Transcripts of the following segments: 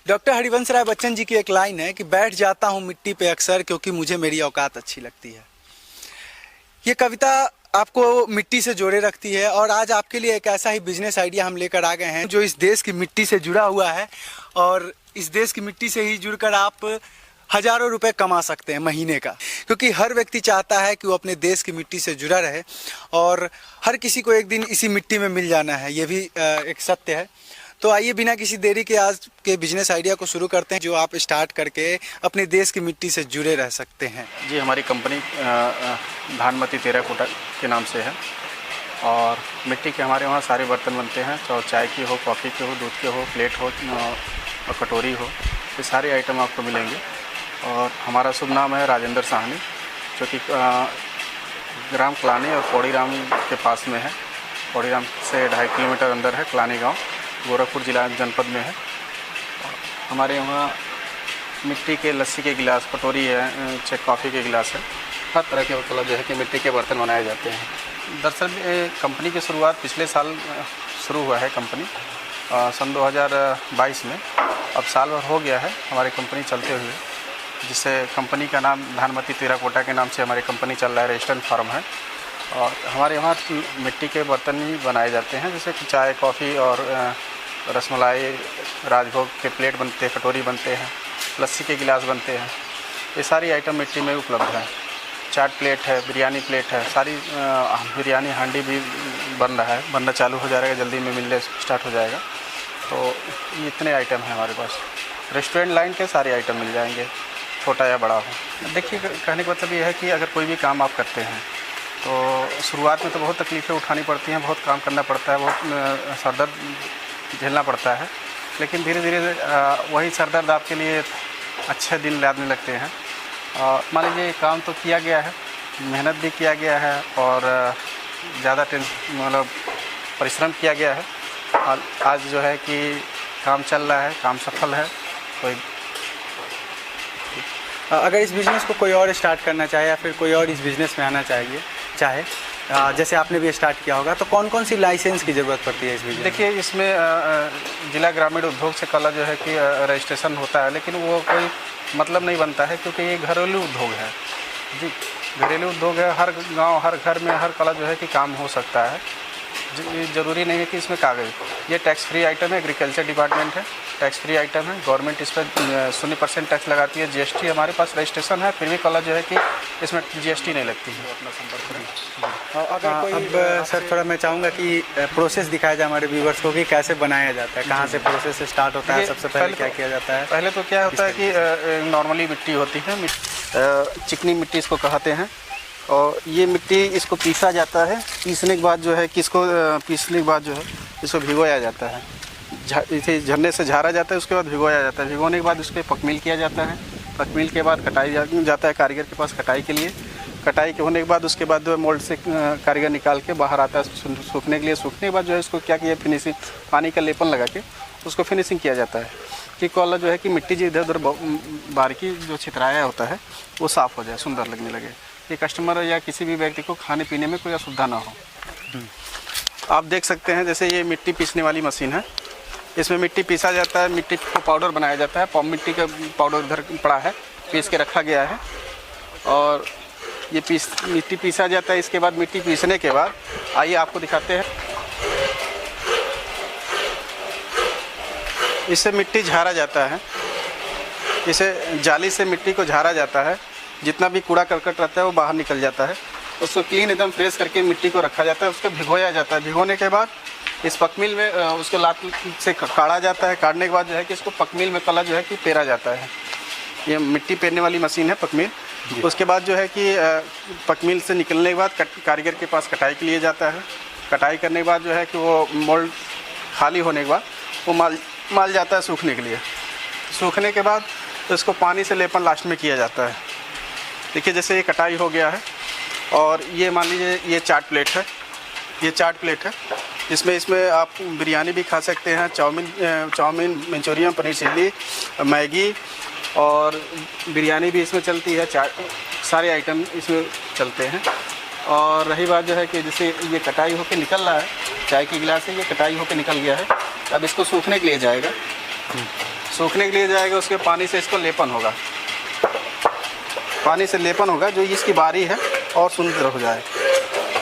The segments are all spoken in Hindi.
डॉक्टर हरिवंश राय बच्चन जी की एक लाइन है कि बैठ जाता हूँ मिट्टी पे अक्सर क्योंकि मुझे मेरी औकात अच्छी लगती है। ये कविता आपको मिट्टी से जोड़े रखती है और आज आपके लिए एक ऐसा ही बिजनेस आइडिया हम लेकर आ गए हैं जो इस देश की मिट्टी से जुड़ा हुआ है और इस देश की मिट्टी से ही जुड़कर आप हजारों रुपए कमा सकते हैं महीने का, क्योंकि हर व्यक्ति चाहता है कि वो अपने देश की मिट्टी से जुड़ा रहे और हर किसी को एक दिन इसी मिट्टी में मिल जाना है, ये भी एक सत्य है। तो आइए बिना किसी देरी के आज के बिजनेस आइडिया को शुरू करते हैं जो आप स्टार्ट करके अपने देश की मिट्टी से जुड़े रह सकते हैं। जी, हमारी कंपनी भानमती टेराकोटा के नाम से है और मिट्टी के हमारे वहाँ सारे बर्तन बनते हैं, चाहे चाय की हो, कॉफ़ी के हो, दूध के हो, प्लेट हो और कटोरी हो, ये सारे आइटम आपको मिलेंगे। और हमारा शुभ नाम है राजेंद्र साहनी, जो कि ग्राम कलानी और पौड़ीराम के पास में है। पौड़ीराम से 2.5 किलोमीटर अंदर है कलानी गांव, गोरखपुर जिला जनपद में है। हमारे यहाँ मिट्टी के लस्सी के गिलास, कटोरी है, चाहे कॉफ़ी के गिलास है, हर तरह के मतलब जो है कि मिट्टी के बर्तन बनाए जाते हैं। दरअसल कंपनी की शुरुआत पिछले साल शुरू हुआ है कंपनी सन 2022 में। अब साल भर हो गया है हमारी कंपनी चलते हुए, जिससे कंपनी का नाम भानमती टेराकोटा के नाम से हमारी कंपनी चल रहा है, रजिस्टर्ड फार्म है। और हमारे यहाँ मिट्टी के बर्तन ही बनाए जाते हैं, जैसे कि चाय, कॉफ़ी और रसमलाई, राजभोग के प्लेट बनते हैं, कटोरी बनते हैं, लस्सी के गिलास बनते हैं। ये सारी आइटम मिट्टी में उपलब्ध है। चाट प्लेट है, बिरयानी प्लेट है, सारी बिरयानी हांडी भी बन रहा है, बनना चालू हो जाएगा, जल्दी में मिलने स्टार्ट हो जाएगा। तो ये इतने आइटम हैं हमारे पास। रेस्टोरेंट लाइन के सारे आइटम मिल जाएंगे, छोटा या बड़ा हो। देखिए, कहने का मतलब ये है कि अगर कोई भी काम आप करते हैं तो शुरुआत में तो बहुत तकलीफ़ें उठानी पड़ती हैं, बहुत काम करना पड़ता है, बहुत सरदर्द झेलना पड़ता है, लेकिन धीरे धीरे वही सरदर्द आपके लिए अच्छे दिन लाने लगते हैं। मान लीजिए काम तो किया गया है, मेहनत भी किया गया है और ज़्यादा मतलब परिश्रम किया गया है और आज जो है कि काम चल रहा है, काम सफल है। कोई अगर इस बिज़नेस को कोई और स्टार्ट करना चाहे या फिर कोई और इस बिज़नेस में आना चाहे जैसे आपने भी स्टार्ट किया होगा, तो कौन कौन सी लाइसेंस की ज़रूरत पड़ती है इस बिज़नेस? देखिए, इसमें जिला ग्रामीण उद्योग से कला जो है कि रजिस्ट्रेशन होता है, लेकिन वो कोई मतलब नहीं बनता है, क्योंकि ये घरेलू उद्योग है। जी, घरेलू उद्योग है। हर गांव, हर घर में हर कला जो है कि काम हो सकता है। ज़रूरी नहीं है कि इसमें कागज़। ये टैक्स फ्री आइटम है, एग्रीकल्चर डिपार्टमेंट है, टैक्स फ्री आइटम है। गवर्नमेंट इस पर 0% टैक्स लगाती है। जीएसटी हमारे पास रजिस्ट्रेशन है, फिर भी कला जो है कि इसमें जीएसटी नहीं लगती है। अपना संपर्क करें। अगर कोई अब सर थोड़ा मैं चाहूँगा कि प्रोसेस दिखाया जाए हमारे व्यूवर्स को कि कैसे बनाया जाता है, कहाँ से प्रोसेस स्टार्ट होता है, सबसे पहले क्या किया जाता है? पहले तो क्या होता है कि नॉर्मली मिट्टी होती है, चिकनी मिट्टी इसको कहते हैं, और ये मिट्टी इसको पीसा जाता है। पीसने के बाद जो है कि इसको पीसने के बाद जो है इसको भिगोया जाता है, इसे झरने से झारा जाता है, उसके बाद भिगोया जाता है। भिगोने के बाद उस पर पकमील किया जाता है। पकमील के बाद कटाई जाता है कारीगर के पास कटाई के लिए। कटाई के होने के बाद उसके बाद मोल्ड से कारीगर निकाल के बाहर आता है सूखने के लिए। सूखने के बाद जो है इसको क्या किया, फिनिशिंग पानी का लेपन लगा के उसको फिनिशिंग किया जाता है कि कॉलर जो है कि मिट्टी जो इधर उधर बारीकी जो छितराया होता है वो साफ़ हो जाए, सुंदर लगने लगे, कि कस्टमर या किसी भी व्यक्ति को खाने पीने में कोई असुविधा ना हो। आप देख सकते हैं, जैसे ये मिट्टी पीसने वाली मशीन है, इसमें मिट्टी पीसा जाता है, मिट्टी को पाउडर बनाया जाता है। मिट्टी का पाउडर इधर पड़ा है, पीस के रखा गया है और ये मिट्टी पीसा जाता है। इसके बाद मिट्टी पीसने के बाद आइए आपको दिखाते हैं, इससे मिट्टी झारा जाता है। इसे जाली से मिट्टी को झारा जाता है, जितना भी कूड़ा करकट रहता है वो बाहर निकल जाता है। उसको क्लीन एकदम फ्रेश करके मिट्टी को रखा जाता है, उसको भिगोया जाता है। भिगोने के बाद इस पकमील में उसको लात से काढ़ा जाता है। काढ़ने के बाद जो है कि इसको पकमील में कला जो है कि पेरा जाता है। ये मिट्टी पेरने वाली मशीन है पकमील। उसके बाद जो है कि पकमील से निकलने के बाद कारीगर के पास कटाई के लिए जाता है। कटाई करने के बाद जो है कि वो मोल्ड खाली होने के बाद वो माल जाता है सूखने के लिए। सूखने के बाद तो इसको पानी से लेपन लास्ट में किया जाता है। देखिए, जैसे ये कटाई हो गया है और ये मान लीजिए ये चाट प्लेट है, ये चाट प्लेट है। इसमें आप बिरयानी भी खा सकते हैं, chowmein, Manchurian, paneer chilli, Maggi और बिरयानी भी इसमें चलती है। चाट सारे आइटम इसमें चलते हैं। और रही बात जो है कि जैसे ये कटाई होकर निकल रहा है, चाय की गिलास से ये कटाई होकर निकल गया है, अब इसको सूखने के लिए जाएगा। सूखने के लिए जाएगा, उसके पानी से इसको लेपन होगा, पानी से लेपन होगा जो इसकी बारी है और सुंदर हो जाए।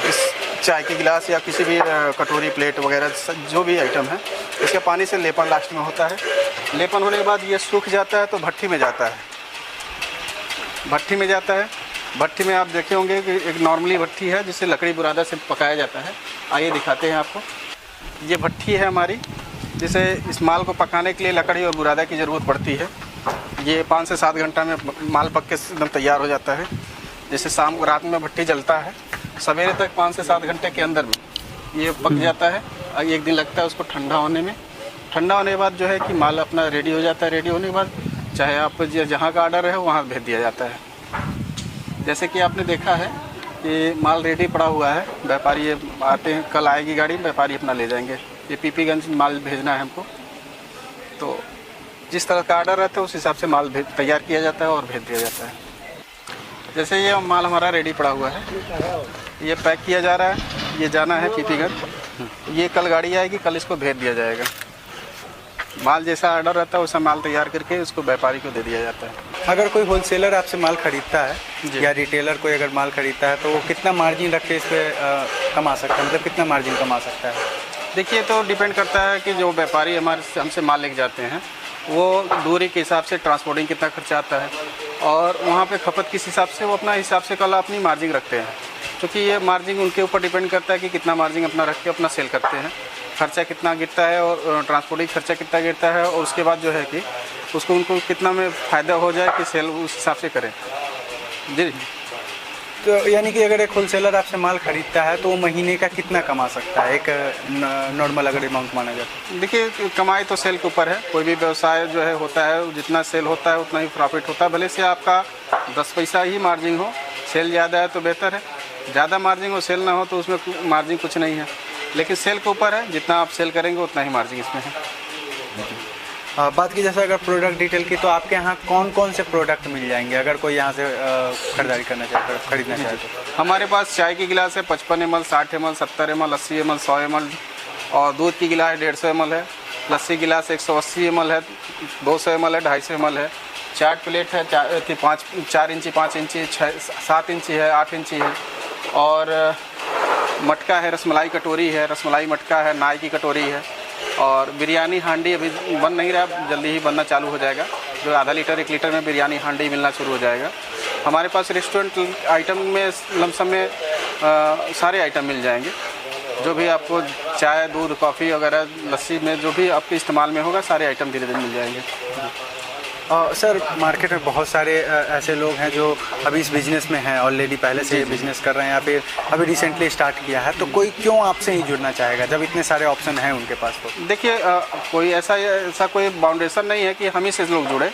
इस चाय के गिलास या किसी भी कटोरी प्लेट वगैरह जो भी आइटम है, इसके पानी से लेपन लास्ट में होता है। लेपन होने के बाद ये सूख जाता है तो भट्टी में जाता है, भट्टी में जाता है। भट्टी में आप देखे होंगे कि एक नॉर्मली भट्टी है जिसे लकड़ी बुरादा से पकाया जाता है। आइए दिखाते हैं आपको। ये भट्टी है हमारी, जिसे इस माल को पकाने के लिए लकड़ी और बुरादा की ज़रूरत पड़ती है। ये 5 से 7 घंटा में माल पक के एकदम तैयार हो जाता है। जैसे शाम को रात में भट्टी जलता है, सवेरे तक 5 से 7 घंटे के अंदर में ये पक जाता है। एक दिन लगता है उसको ठंडा होने में। ठंडा होने के बाद जो है कि माल अपना रेडी हो जाता है। रेडी होने के बाद चाहे आप जहाँ का ऑर्डर है वहाँ भेज दिया जाता है। जैसे कि आपने देखा है कि माल रेडी पड़ा हुआ है, व्यापारी ये आते हैं, कल आएगी गाड़ी, व्यापारी अपना ले जाएंगे। ये पीपीगंज माल भेजना है हमको, तो जिस तरह का ऑर्डर रहता है उस हिसाब से माल तैयार किया जाता है और भेज दिया जाता है। जैसे ये माल हमारा रेडी पड़ा हुआ है, ये पैक किया जा रहा है, ये जाना है पीपीगंज। ये कल गाड़ी आएगी, कल इसको भेज दिया जाएगा। माल जैसा ऑर्डर रहता है वैसा माल तैयार करके उसको व्यापारी को दे दिया जाता है। अगर कोई होलसेलर आपसे माल खरीदता है या रिटेलर कोई अगर माल खरीदता है तो वो कितना मार्जिन रख के इस पर कमा सकता है, मतलब कितना मार्जिन कमा सकता है? देखिए, तो डिपेंड करता है कि जो व्यापारी हमसे माल लेके जाते हैं वो दूरी के हिसाब से ट्रांसपोर्टिंग कितना खर्चा आता है और वहाँ पे खपत किस हिसाब से वो अपना हिसाब से कल अपनी मार्जिन रखते हैं। क्योंकि ये मार्जिन उनके ऊपर डिपेंड करता है कि कितना मार्जिन अपना रख के अपना सेल करते हैं, खर्चा कितना गिरता है और ट्रांसपोर्टिंग खर्चा कितना गिरता है, और उसके बाद जो है कि उसको उनको कितना में फ़ायदा हो जाए कि सेल उस हिसाब से करें। जी, तो यानी कि अगर एक होलसेलर आपसे माल खरीदता है तो वो महीने का कितना कमा सकता है, एक नॉर्मल अगर अमाउंट माना जाए तो? देखिए, कमाई तो सेल के ऊपर है। कोई भी व्यवसाय जो है होता है, जितना सेल होता है उतना ही प्रॉफिट होता है। भले से आपका 10 पैसा ही मार्जिन हो, सेल ज़्यादा है तो बेहतर है, ज़्यादा मार्जिन हो सेल ना हो तो उसमें मार्जिन कुछ नहीं है। लेकिन सेल के ऊपर है, जितना आप सेल करेंगे उतना ही मार्जिन इसमें है। बात की जैसे अगर प्रोडक्ट डिटेल की, तो आपके यहाँ कौन कौन से प्रोडक्ट मिल जाएंगे अगर कोई यहाँ से खरीदारी करना चाहे, खरीदना चाहे तो? हमारे पास चाय की गिलास है 55 ml, 60 ml, 70 ml, 80 ml, 100 ml, और दूध की गिलास 150 ml है। लस्सी गिलास 180 ml है, 200 ml है, 250 ml है। चाट प्लेट है 4 इंची, 5 इंची, 7 इंची है, 8 इंची है। और मटका है, रसमलाई कटोरी है, रसमलाई मटका है, नाई की कटोरी है। और बिरयानी हांडी अभी बन नहीं रहा, जल्दी ही बनना चालू हो जाएगा, जो आधा लीटर 1 लीटर में बिरयानी हांडी मिलना शुरू हो जाएगा। हमारे पास रेस्टोरेंट आइटम में लमसम में सारे आइटम मिल जाएंगे, जो भी आपको चाय, दूध, कॉफ़ी वगैरह, लस्सी में जो भी आपके इस्तेमाल में होगा सारे आइटम धीरे धीरे मिल जाएंगे। सर, मार्केट में बहुत सारे ऐसे लोग हैं जो अभी इस बिज़नेस में हैं, ऑलरेडी पहले से ये बिज़नेस कर रहे हैं या फिर अभी रिसेंटली स्टार्ट किया है, तो कोई क्यों आपसे ही जुड़ना चाहेगा जब इतने सारे ऑप्शन हैं उनके पास? तो देखिए, कोई ऐसा कोई बाउंडेशन नहीं है कि हम ही से लोग जुड़े।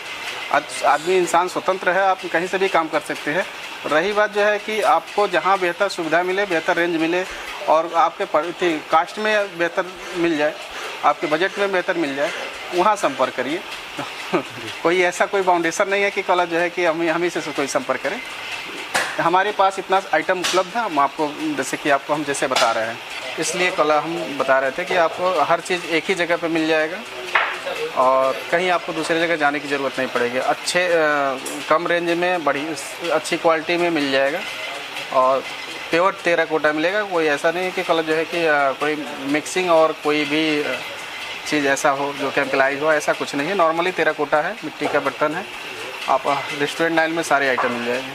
आदमी इंसान स्वतंत्र है, आप कहीं से भी काम कर सकते हैं। रही बात जो है कि आपको जहाँ बेहतर सुविधा मिले, बेहतर रेंज मिले और आपके कास्ट में बेहतर मिल जाए, आपके बजट में बेहतर मिल जाए, वहाँ संपर्क करिए। कोई ऐसा कोई बाउंडेशन नहीं है कि कल जो है कि हम ही से कोई संपर्क करें। हमारे पास इतना आइटम उपलब्ध है, हम आपको जैसे कि आपको हम जैसे बता रहे हैं, इसलिए कल हम बता रहे थे कि आपको हर चीज़ एक ही जगह पे मिल जाएगा और कहीं आपको दूसरी जगह जाने की ज़रूरत नहीं पड़ेगी। अच्छे कम रेंज में बड़ी अच्छी क्वालिटी में मिल जाएगा और प्योर टेराकोटा मिलेगा। कोई ऐसा नहीं है कि कल जो है कि कोई मिक्सिंग और कोई भी चीज़ ऐसा हो जो केमिकलाइज हो, ऐसा कुछ नहीं है। नॉर्मली टेराकोटा है, मिट्टी का बर्तन है। आप रेस्टोरेंट लाइन में सारे आइटम मिल जाएंगे।